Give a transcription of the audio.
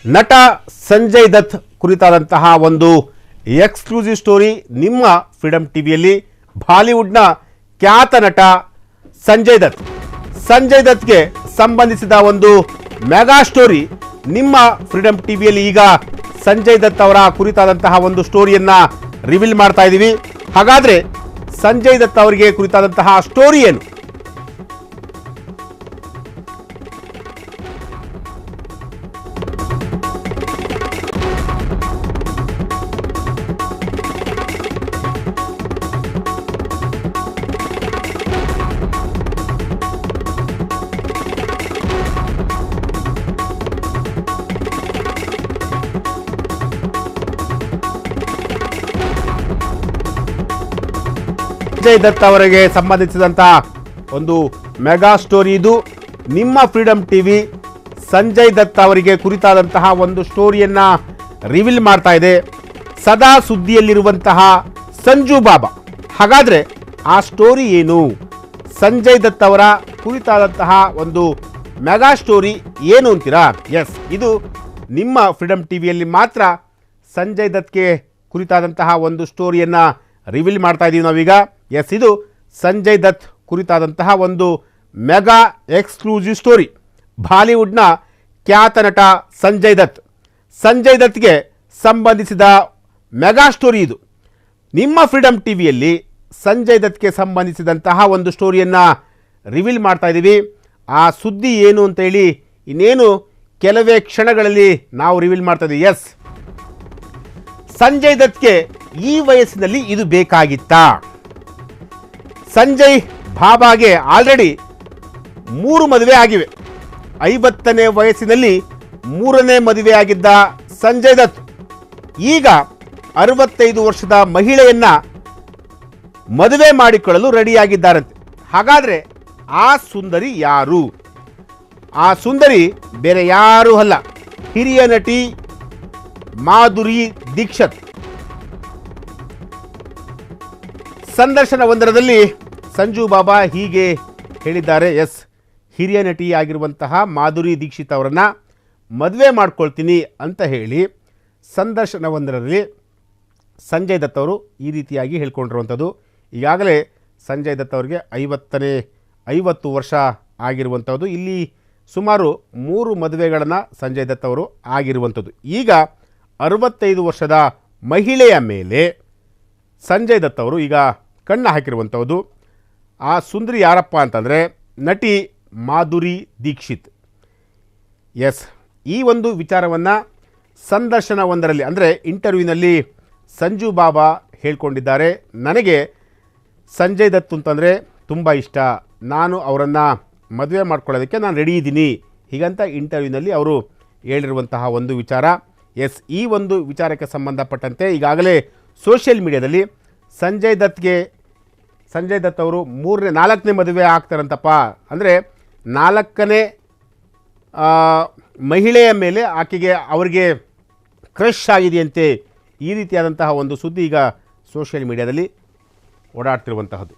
ನಟ ಸಂಜಯ್ ದತ್ ಕುರಿತಾದಂತಹ ಒಂದು exclusive story ನಿಮ್ಮ ಫ್ರೀಡಮ್ ಟಿವಿಯಲ್ಲಿ. ಬಾಲಿವುಡ್ನ ಖ್ಯಾತ ನಟ ಸಂಜಯ್ ದತ್ಗೆ ಸಂಬಂಧಿಸಿದ ಒಂದು ಮೆಗಾ ಸ್ಟೋರಿ ನಿಮ್ಮ ಫ್ರೀಡಮ್ ಟಿವಿಯಲ್ಲಿ. ಈಗ ಸಂಜಯ್ ದತ್ ಅವರ ಕುರಿತಾದಂತಹ ಒಂದು ಸ್ಟೋರಿಯನ್ನ ರಿವೀಲ್ ಮಾಡ್ತಾ ಇದ್ದೀವಿ. ಹಾಗಾದ್ರೆ ಸಂಜಯ್ ದತ್ ಅವರಿಗೆ ಕುರಿತಾದಂತಹ ಸ್ಟೋರಿ ಏನು? ಸಂಜಯ್ ದತ್ ಅವರಿಗೆ ಸಂಬಂಧಿಸಿದಂತಹ ಒಂದು ಮೆಗಾ ಸ್ಟೋರಿ ಇದು. ನಿಮ್ಮ ಫ್ರೀಡಮ್ ಟಿವಿ ಸಂಜಯ್ ದತ್ ಅವರಿಗೆ ಕುರಿತಾದಂತಹ ಒಂದು ಸ್ಟೋರಿಯನ್ನ ರಿವೀಲ್ ಮಾಡ್ತಾ ಇದೆ. ಸದಾ ಸುದ್ದಿಯಲ್ಲಿರುವಂತಹ ಸಂಜು ಬಾಬಾ. ಹಾಗಾದ್ರೆ ಆ ಸ್ಟೋರಿ ಏನು? ಸಂಜಯ್ ದತ್ ಅವರ ಕುರಿತಾದಂತಹ ಒಂದು ಮೆಗಾ ಸ್ಟೋರಿ ಏನು ಅಂತೀರಾ? ಎಸ್, ಇದು ನಿಮ್ಮ ಫ್ರೀಡಮ್ ಟಿವಿಯಲ್ಲಿ ಮಾತ್ರ ಸಂಜಯ್ ದತ್ಗೆ ಕುರಿತಾದಂತಹ ಒಂದು ಸ್ಟೋರಿಯನ್ನ ರಿವೀಲ್ ಮಾಡ್ತಾ ಇದ್ದೀವಿ ನಾವೀಗ. ಎಸ್, ಇದು ಸಂಜಯ್ ದತ್ ಕುರಿತಾದಂತಹ ಒಂದು ಮೆಗಾ ಎಕ್ಸ್ಕ್ಲೂಸಿವ್ ಸ್ಟೋರಿ. ಬಾಲಿವುಡ್ನ ಖ್ಯಾತ ನಟ ಸಂಜಯ್ ದತ್ಗೆ ಸಂಬಂಧಿಸಿದ ಮೆಗಾ ಸ್ಟೋರಿ ಇದು. ನಿಮ್ಮ ಫ್ರೀಡಮ್ ಟಿವಿಯಲ್ಲಿ ಸಂಜಯ್ ದತ್ಗೆ ಸಂಬಂಧಿಸಿದಂತಹ ಒಂದು ಸ್ಟೋರಿಯನ್ನು ರಿವೀಲ್ ಮಾಡ್ತಾ ಇದ್ದೀವಿ. ಆ ಸುದ್ದಿ ಏನು ಅಂತ ಹೇಳಿ ಇನ್ನೇನು ಕೆಲವೇ ಕ್ಷಣಗಳಲ್ಲಿ ನಾವು ರಿವೀಲ್ ಮಾಡ್ತಾ ಇದ್ದೀವಿ. ಎಸ್, ಸಂಜಯ್ ದತ್ಗೆ ಈ ವಯಸ್ಸಿನಲ್ಲಿ ಇದು ಬೇಕಾಗಿತ್ತಾ? ಸಂಜಯ್ ಬಾಬಾಗೆ ಆಲ್ರೆಡಿ 3 ಮದುವೆ ಆಗಿವೆ. 50ನೇ ವಯಸ್ಸಿನಲ್ಲಿ 3ನೇ ಮದುವೆ ಆಗಿದ್ದ ಸಂಜಯ್ ದತ್ ಈಗ 65 ವರ್ಷದ ಮಹಿಳೆಯನ್ನ ಮದುವೆ ಮಾಡಿಕೊಳ್ಳಲು ರೆಡಿಯಾಗಿದ್ದಾರಂತೆ. ಹಾಗಾದ್ರೆ ಆ ಸುಂದರಿ ಯಾರು? ಆ ಸುಂದರಿ ಬೇರೆ ಯಾರೂ ಅಲ್ಲ, ಹಿರಿಯ ನಟಿ ಮಾಧುರಿ ದೀಕ್ಷಿತ್. ಸಂದರ್ಶನವೊಂದರಲ್ಲಿ ಸಂಜು ಬಾಬಾ ಹೀಗೆ ಹೇಳಿದ್ದಾರೆ. ಎಸ್, ಹಿರಿಯ ನಟಿ ಆಗಿರುವಂತಹ ಮಾಧುರಿ ದೀಕ್ಷಿತ್ ಅವರನ್ನ ಮದುವೆ ಮಾಡ್ಕೊಳ್ತೀನಿ ಅಂತ ಹೇಳಿ ಸಂದರ್ಶನವೊಂದರಲ್ಲಿ ಸಂಜಯ್ ದತ್ ಅವರು ಈ ರೀತಿಯಾಗಿ ಹೇಳ್ಕೊಂಡಿರುವಂಥದ್ದು. ಈಗಾಗಲೇ ಸಂಜಯ್ ದತ್ ಅವರಿಗೆ 50 ವರ್ಷ ಆಗಿರುವಂಥದ್ದು. ಇಲ್ಲಿ ಸುಮಾರು 3 ಮದುವೆಗಳನ್ನು ಸಂಜಯ್ ದತ್ ಅವರು ಆಗಿರುವಂಥದ್ದು. ಈಗ 65 ವರ್ಷದ ಮಹಿಳೆಯ ಮೇಲೆ ಸಂಜಯ್ ದತ್ ಅವರು ಈಗ ಕಣ್ಣು ಹಾಕಿರುವಂಥದ್ದು. ಆ ಸುಂದರಿ ಯಾರಪ್ಪ ಅಂತಂದರೆ ನಟಿ ಮಾಧುರಿ ದೀಕ್ಷಿತ್. ಎಸ್, ಈ ಒಂದು ವಿಚಾರವನ್ನು ಸಂದರ್ಶನವೊಂದರಲ್ಲಿ ಅಂದರೆ ಇಂಟರ್ವ್ಯೂನಲ್ಲಿ ಸಂಜು ಬಾಬಾ ಹೇಳ್ಕೊಂಡಿದ್ದಾರೆ. ನನಗೆ ಸಂಜಯ್ ದತ್ ಅಂತಂದರೆ ತುಂಬ ಇಷ್ಟ, ನಾನು ಅವರನ್ನು ಮದುವೆ ಮಾಡ್ಕೊಳ್ಳೋದಕ್ಕೆ ನಾನು ರೆಡಿ ಇದ್ದೀನಿ, ಹೀಗಂತ ಇಂಟರ್ವ್ಯೂನಲ್ಲಿ ಅವರು ಹೇಳಿರುವಂತಹ ಒಂದು ವಿಚಾರ. ಎಸ್, ಈ ಒಂದು ವಿಚಾರಕ್ಕೆ ಸಂಬಂಧಪಟ್ಟಂತೆ ಈಗಾಗಲೇ ಸೋಷಿಯಲ್ ಮೀಡಿಯಾದಲ್ಲಿ ಸಂಜಯ್ ದತ್ ಅವರು 4ನೇ ಮದುವೆ ಆಗ್ತಾರಂತಪ್ಪ, ಅಂದರೆ 4ನೇ ಮಹಿಳೆಯ ಮೇಲೆ ಅವರಿಗೆ ಕ್ರಶ್ ಆಗಿದೆಯಂತೆ. ಈ ರೀತಿಯಾದಂತಹ ಒಂದು ಸುದ್ದಿ ಈಗ ಸೋಷಿಯಲ್ ಮೀಡಿಯಾದಲ್ಲಿ ಓಡಾಡ್ತಿರುವಂತಹದ್ದು.